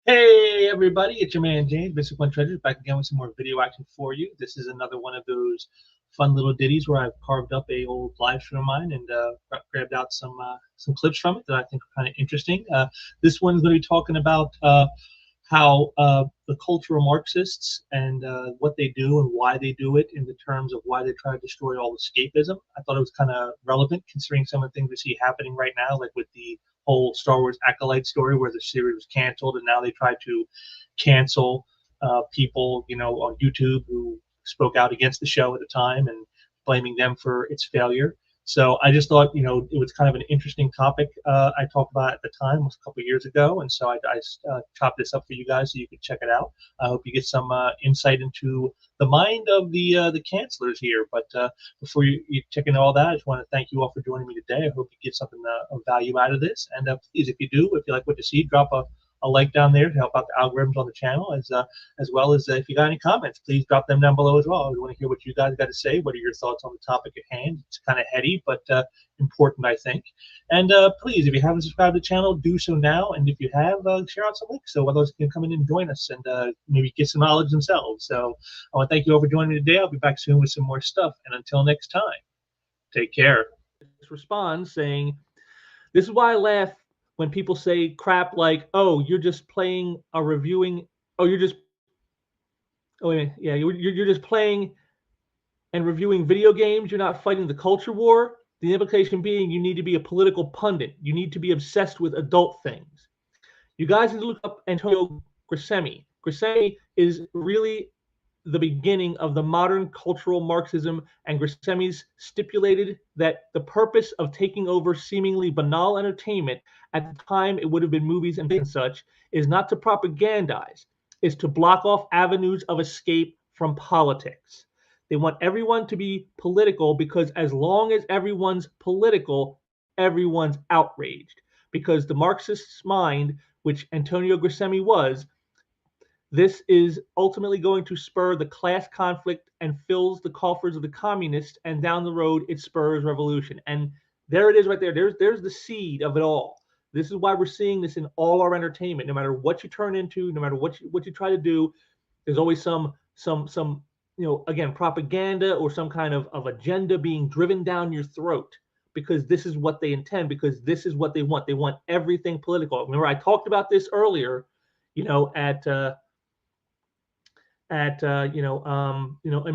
Hey everybody, it's your man James, Basic One Treasures, back again with some more video action for you. This is another one of those fun little ditties where I've carved up a old live stream of mine and grabbed out some clips from it that I think are kind of interesting. This one's going to be talking about how the cultural Marxists and what they do and why they do it in the terms of why they try to destroy all escapism. I thought it was kind of relevant considering some of the things we see happening right now, like with the whole Star Wars Acolyte story where the series was canceled and now they try to cancel people, on YouTube who spoke out against the show at the time and blaming them for its failure. So I just thought, it was kind of an interesting topic I talked about at the time, it was a couple of years ago, and so I chopped this up for you guys so you could check it out. I hope you get some insight into the mind of the cancelers here. But before you check into all that, I just want to thank you all for joining me today. I hope you get something of value out of this. And please, if you do, if you like what you see, drop a like down there to help out the algorithms on the channel, as well as if you got any comments, please drop them down below as well. I want to hear what you guys got to say. What are your thoughts on the topic at hand? It's kind of heady, but important, I think. And please, if you haven't subscribed to the channel, do so now. And if you have, share out some links so others can come in and join us and maybe get some knowledge themselves. So I want to thank you all for joining me today. I'll be back soon with some more stuff. And until next time, take care. Responds saying, "This is why I laugh when people say crap like, oh, you're just playing a reviewing, oh, you're just, oh, wait a minute. Yeah, you're just playing and reviewing video games. You're not fighting the culture war. The implication being you need to be a political pundit. You need to be obsessed with adult things. You guys need to look up Antonio Gramsci. Gramsci is really the beginning of the modern cultural Marxism, and Gramsci's stipulated that the purpose of taking over seemingly banal entertainment, at the time it would have been movies and such, is not to propagandize, is to block off avenues of escape from politics. They want everyone to be political because as long as everyone's political, everyone's outraged. Because the Marxist's mind, which Antonio Gramsci was, this is ultimately going to spur the class conflict and fills the coffers of the communists, and down the road it spurs revolution." And there it is right there. There's the seed of it all. This is why we're seeing this in all our entertainment. No matter what you turn into, no matter what you try to do, there's always some again, propaganda or some kind of agenda being driven down your throat, because this is what they intend, because this is what they want. They want everything political. Remember, I talked about this earlier, in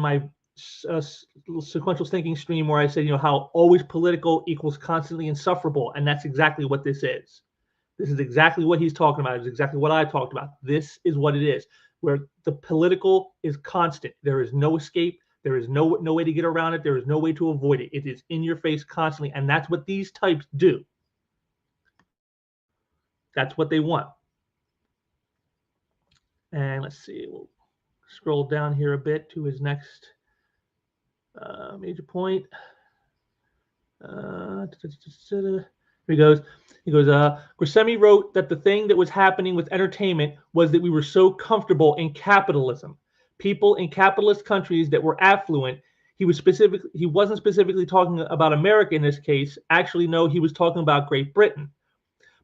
my sequential thinking stream, where I said, how always political equals constantly insufferable, and that's exactly what this is. This is exactly what he's talking about. It's exactly what I talked about. This is what it is, where the political is constant. There is no escape. There is no way to get around it. There is no way to avoid it. It is in your face constantly, and that's what these types do. That's what they want. And let's see. We'll scroll down here a bit to his next major point. Here he goes. Gramsci wrote that the thing that was happening with entertainment was that we were so comfortable in capitalism. People in capitalist countries that were affluent, he wasn't specifically talking about America in this case. Actually, no, he was talking about Great Britain.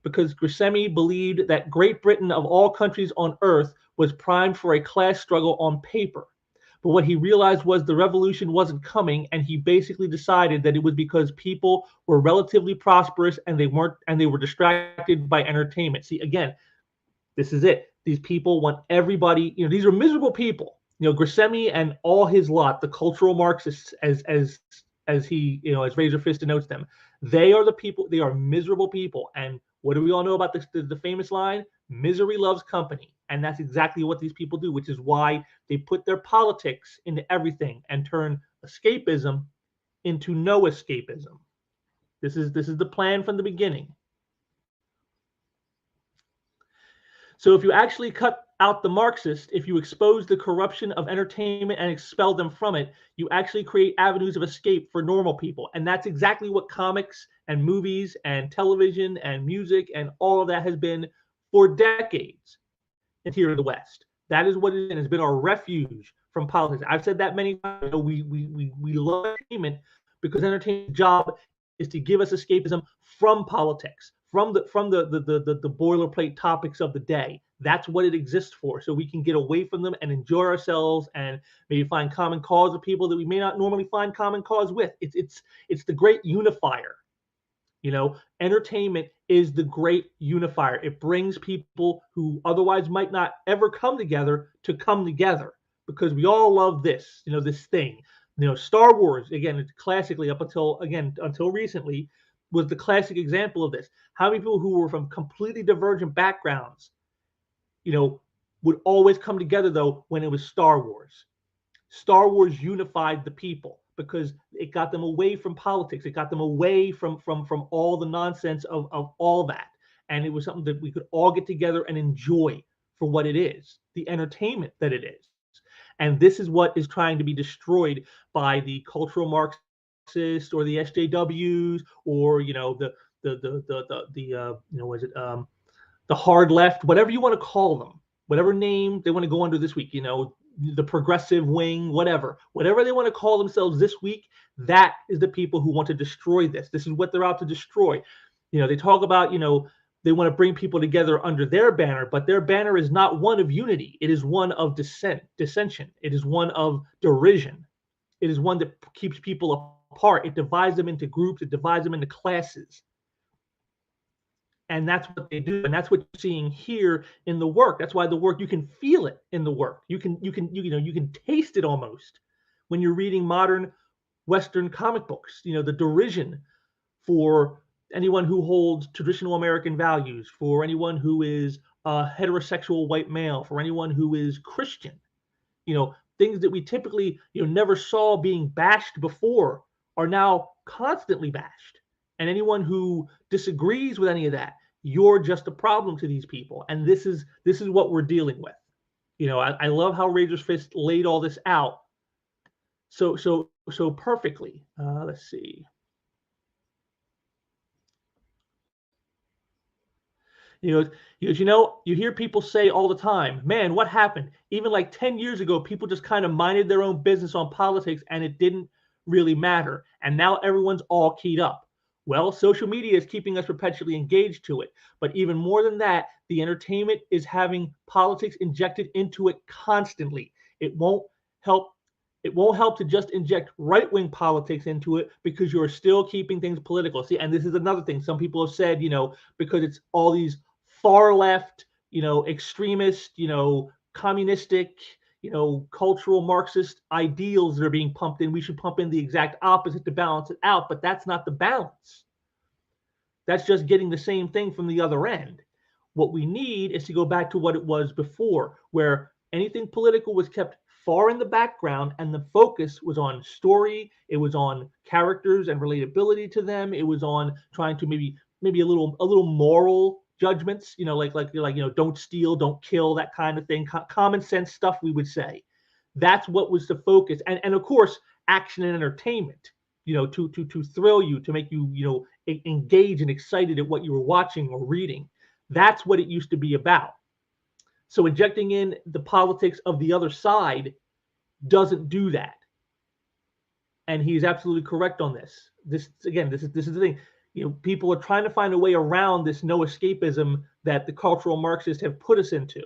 Because Gramsci believed that Great Britain, of all countries on earth, was primed for a class struggle on paper. But what he realized was the revolution wasn't coming, and he basically decided that it was because people were relatively prosperous and they were distracted by entertainment. See, again, this is it. These people want everybody, these are miserable people. Gramsci and all his lot, the cultural Marxists, as he, as Razor Fist denotes them, they are the people, they are miserable people. And what do we all know about the famous line? Misery loves company. And that's exactly what these people do, which is why they put their politics into everything and turn escapism into no escapism. This is the plan from the beginning. So if you actually cut out the Marxist, if you expose the corruption of entertainment and expel them from it, you actually create avenues of escape for normal people. And that's exactly what comics and movies and television and music and all of that has been for decades here in the West. That is what it has been, our refuge from politics. I've said that many times. We love entertainment because entertainment's job is to give us escapism from politics, from the boilerplate topics of the day. That's what it exists for, so we can get away from them and enjoy ourselves and maybe find common cause with people that we may not normally find common cause with. It's the great unifier. Entertainment is the great unifier. It brings people who otherwise might not ever come together to come together, because we all love this, this thing. Star Wars, again, it's classically until recently, was the classic example of this. How many people who were from completely divergent backgrounds, would always come together though when it was Star Wars. Star Wars unified the people because it got them away from politics. It got them away from all the nonsense of all that. And it was something that we could all get together and enjoy for what it is, the entertainment that it is. And this is what is trying to be destroyed by the cultural Marxists or the SJWs or the hard left, whatever you want to call them, whatever name they want to go under this week, the progressive wing, whatever they want to call themselves this week. That is the people who want to destroy this. This is what they're out to destroy. They talk about, they want to bring people together under their banner, but their banner is not one of unity. It is one of dissension. It is one of derision. It is one that keeps people apart. It divides them into groups. It divides them into classes. And that's what they do, and that's what you're seeing here in the work. That's why the work, you can feel it in the work. You can taste it almost when you're reading modern Western comic books. The derision for anyone who holds traditional American values, for anyone who is a heterosexual white male, for anyone who is Christian. Things that we typically never saw being bashed before are now constantly bashed. And anyone who disagrees with any of that, you're just a problem to these people. And this is what we're dealing with. I love how Razor's Fist laid all this out so perfectly. Let's see. You hear people say all the time, man, what happened? Even like 10 years ago, people just kind of minded their own business on politics and it didn't really matter. And now everyone's all keyed up. Well, social media is keeping us perpetually engaged to it. But even more than that, the entertainment is having politics injected into it constantly. It won't help to just inject right-wing politics into it because you're still keeping things political. See, and this is another thing. Some people have said, because it's all these far left, extremist, communistic, cultural Marxist ideals that are being pumped in. We should pump in the exact opposite to balance it out, but that's not the balance. That's just getting the same thing from the other end. What we need is to go back to what it was before, where anything political was kept far in the background and the focus was on story. It was on characters and relatability to them. It was on trying to maybe a little moral judgments, like don't steal, don't kill, that kind of thing, common sense stuff, we would say. That's what was the focus, and of course action and entertainment, to thrill you, to make you engage and excited at what you were watching or reading. That's what it used to be about. So injecting in the politics of the other side doesn't do that, and he's absolutely correct on this. This is the thing. People are trying to find a way around this no escapism that the cultural Marxists have put us into.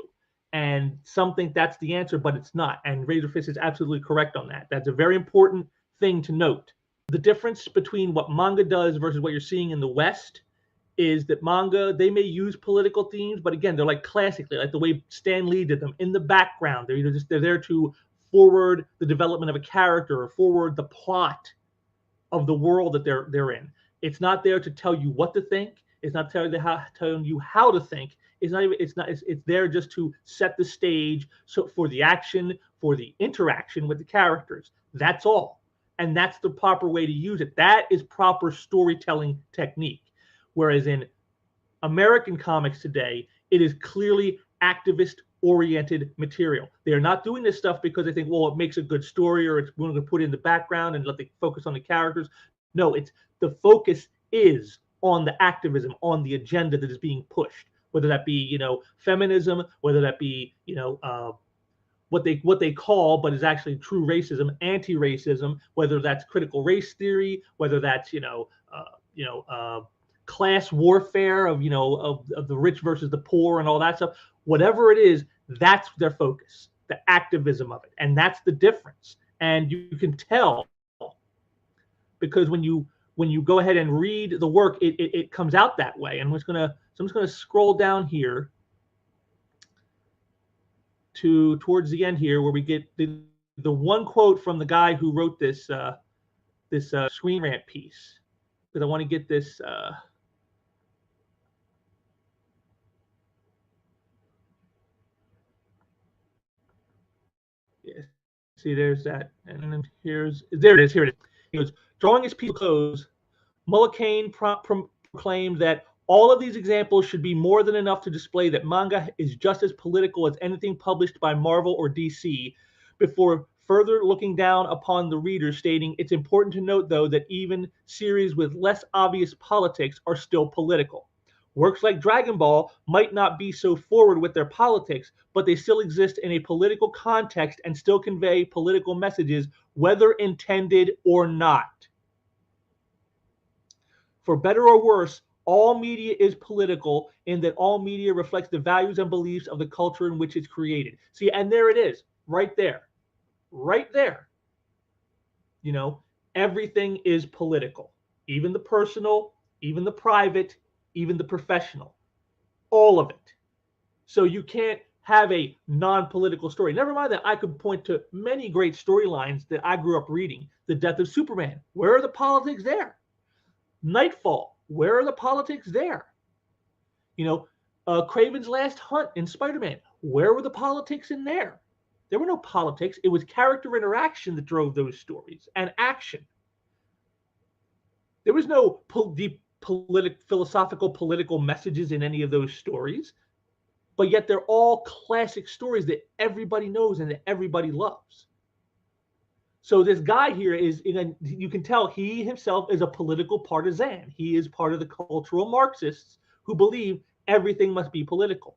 And some think that's the answer, but it's not. And Razor Fist is absolutely correct on that. That's a very important thing to note. The difference between what manga does versus what you're seeing in the West is that manga, they may use political themes, but again, they're like classically, like the way Stan Lee did them, in the background. They're there to forward the development of a character or forward the plot of the world that they're in. It's not there to tell you what to think. It's not telling you how to think. It's there just to set the stage for the action, for the interaction with the characters. That's all. And that's the proper way to use it. That is proper storytelling technique. Whereas in American comics today, it is clearly activist-oriented material. They are not doing this stuff because they think, well, it makes a good story or it's going to put it in the background and let them focus on the characters. No, the focus is on the activism, on the agenda that is being pushed, whether that be, feminism, whether that be, what they call, but is actually true racism, anti-racism, whether that's critical race theory, whether that's, class warfare of, of the rich versus the poor and all that stuff. Whatever it is, that's their focus, the activism of it. And that's the difference. And you can tell, because when you go ahead and read the work, it comes out that way. And I'm just gonna scroll down here to towards the end here, where we get the one quote from the guy who wrote this Screen Rant piece, because I want to get this. Yeah, see, there's that, and then there it is. Here it is. He goes, drawing his piece to close, Mullican proclaimed that all of these examples should be more than enough to display that manga is just as political as anything published by Marvel or DC, before further looking down upon the reader, stating, it's important to note, though, that even series with less obvious politics are still political. Works like Dragon Ball might not be so forward with their politics, but they still exist in a political context and still convey political messages, whether intended or not. For better or worse, all media is political in that all media reflects the values and beliefs of the culture in which it's created. See, and there it is, right there. Right there. Everything is political. Even the personal, even the private, even the professional. All of it. So you can't have a non-political story. Never mind that I could point to many great storylines that I grew up reading. The death of Superman. Where are the politics there? Nightfall. Where are the politics there? Kraven's Last Hunt in Spider-Man. Where were the politics in there? There were no politics. It was character interaction that drove those stories and action. There was no deep philosophical political messages in any of those stories, but yet they're all classic stories that everybody knows and that everybody loves. So this guy here you can tell he himself is a political partisan. He is part of the cultural Marxists who believe everything must be political.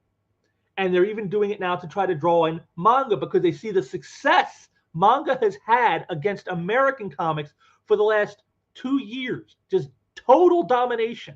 And they're even doing it now to try to draw in manga, because they see the success manga has had against American comics for the last 2 years. Just total domination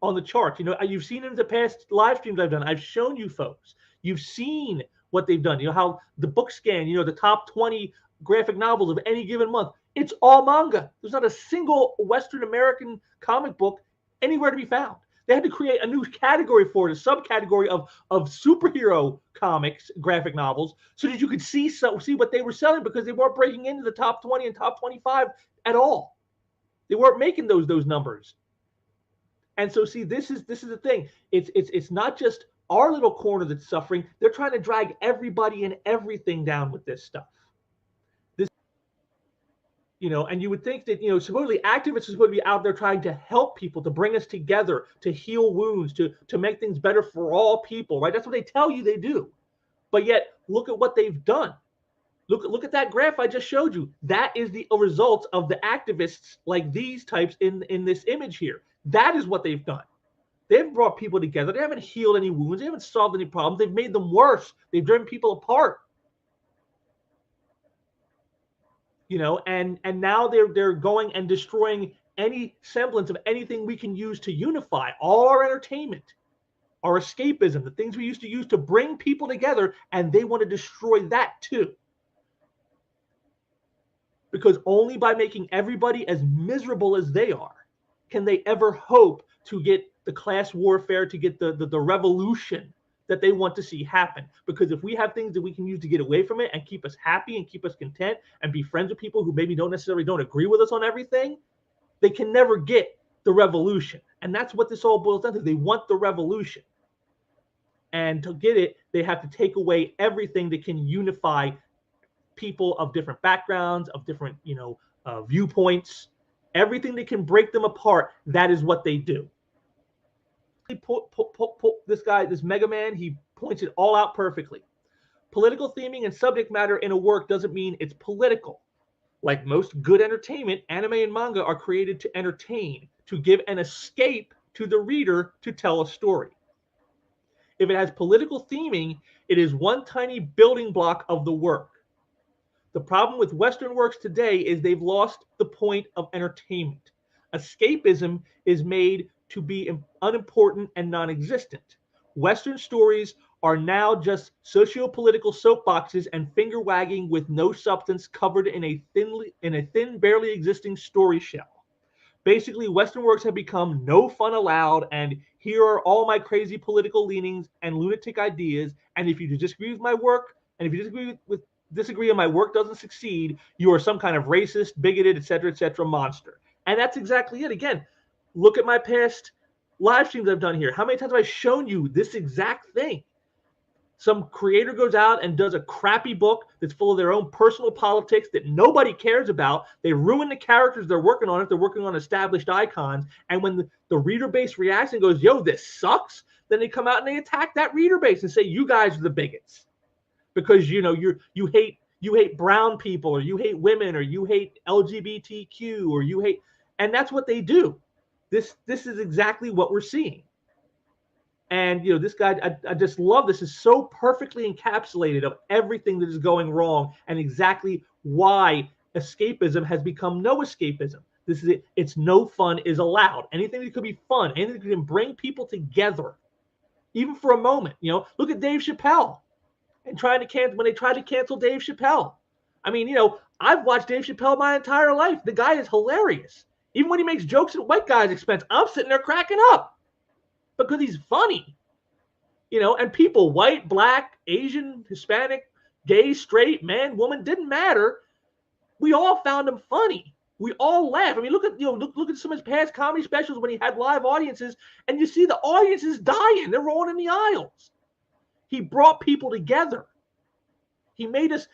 on the charts. You've seen in the past live streams I've done. I've shown you folks. You've seen what they've done. How the book scan, the top 20 graphic novels of any given month, it's all manga. There's not a single Western American comic book anywhere to be found. They had to create a new category for it, a subcategory of superhero comics, graphic novels, so that you could see what they were selling, because they weren't breaking into the top 20 and top 25 at all. They weren't making those numbers. And so, see, this is the thing. It's not just our little corner that's suffering. They're trying to drag everybody and everything down with this stuff. And you would think that, supposedly activists are supposed to be out there trying to help people, to bring us together, to heal wounds, to make things better for all people, right? That's what they tell you they do. But yet, look at what they've done. Look at that graph I just showed you. That is the result of the activists like these types in this image here. That is what they've done. They've brought people together. They haven't healed any wounds. They haven't solved any problems. They've made them worse. They've driven people apart. And now they're going and destroying any semblance of anything we can use to unify all our entertainment, our escapism, the things we used to use to bring people together, and they want to destroy that too. Because only by making everybody as miserable as they are can they ever hope to get the class warfare, to get the revolution that they want to see happen. Because if we have things that we can use to get away from it and keep us happy and keep us content and be friends with people who maybe don't agree with us on everything, they can never get the revolution. And that's what this all boils down to. They want the revolution. And to get it, they have to take away everything that can unify people of different backgrounds, of different, viewpoints. Everything that can break them apart, that is what they do. This guy, this Mega Man, he points it all out perfectly. Political theming and subject matter in a work doesn't mean it's political. Like most good entertainment, anime and manga are created to entertain, to give an escape to the reader to tell a story. If it has political theming, it is one tiny building block of the work. The problem with Western works today is they've lost the point of entertainment. Escapism is made to be unimportant and non-existent. Western stories are now just socio-political soapboxes and finger wagging with no substance, covered in a thin, barely existing story shell. Basically, Western works have become no fun allowed, and here are all my crazy political leanings and lunatic ideas. And if you disagree with my work, and if you disagree and my work doesn't succeed, you are some kind of racist, bigoted, etc., monster. And that's exactly it. Again, look at my past live streams I've done here. How many times have I shown you this exact thing? Some creator goes out and does a crappy book that's full of their own personal politics that nobody cares about. They ruin the characters they're working on if they're working on established icons. And when the reader base reacts and goes, yo, this sucks, then they come out and they attack that reader base and say, you guys are the bigots. Because you hate brown people, or you hate women, or you hate LGBTQ, or you hate, and that's what they do. This is exactly what we're seeing. And this guy, I just love this. Is so perfectly encapsulated of everything that is going wrong and exactly why escapism has become no escapism. This is it. It's no fun is allowed. Anything that could be fun, anything that can bring people together, even for a moment. Look at Dave Chappelle and when they tried to cancel Dave Chappelle. I mean, I've watched Dave Chappelle my entire life. The guy is hilarious. Even when he makes jokes at white guys' expense, I'm sitting there cracking up because he's funny. And people, white, black, Asian, Hispanic, gay, straight, man, woman, didn't matter. We all found him funny. We all laugh. I mean, look at some of his past comedy specials when he had live audiences, and you see the audiences dying. They're rolling in the aisles. He brought people together. He made us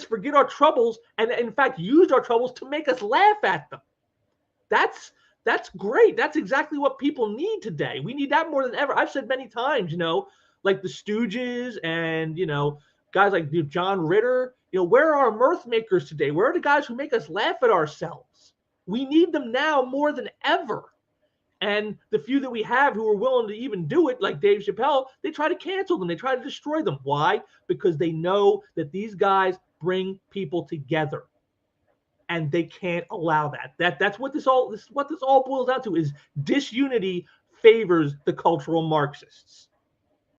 forget our troubles, and in fact used our troubles to make us laugh at them. That's great. That's exactly what people need today. We need that more than ever. I've said many times, like the Stooges and guys like John Ritter. Where are our mirth makers today? Where are the guys who make us laugh at ourselves? We need them now more than ever. And the few that we have who are willing to even do it, like Dave Chappelle, they try to cancel them. They try to destroy them. Why? Because they know that these guys bring people together, and they can't allow that. That's what this all boils down to: is disunity favors the cultural Marxists.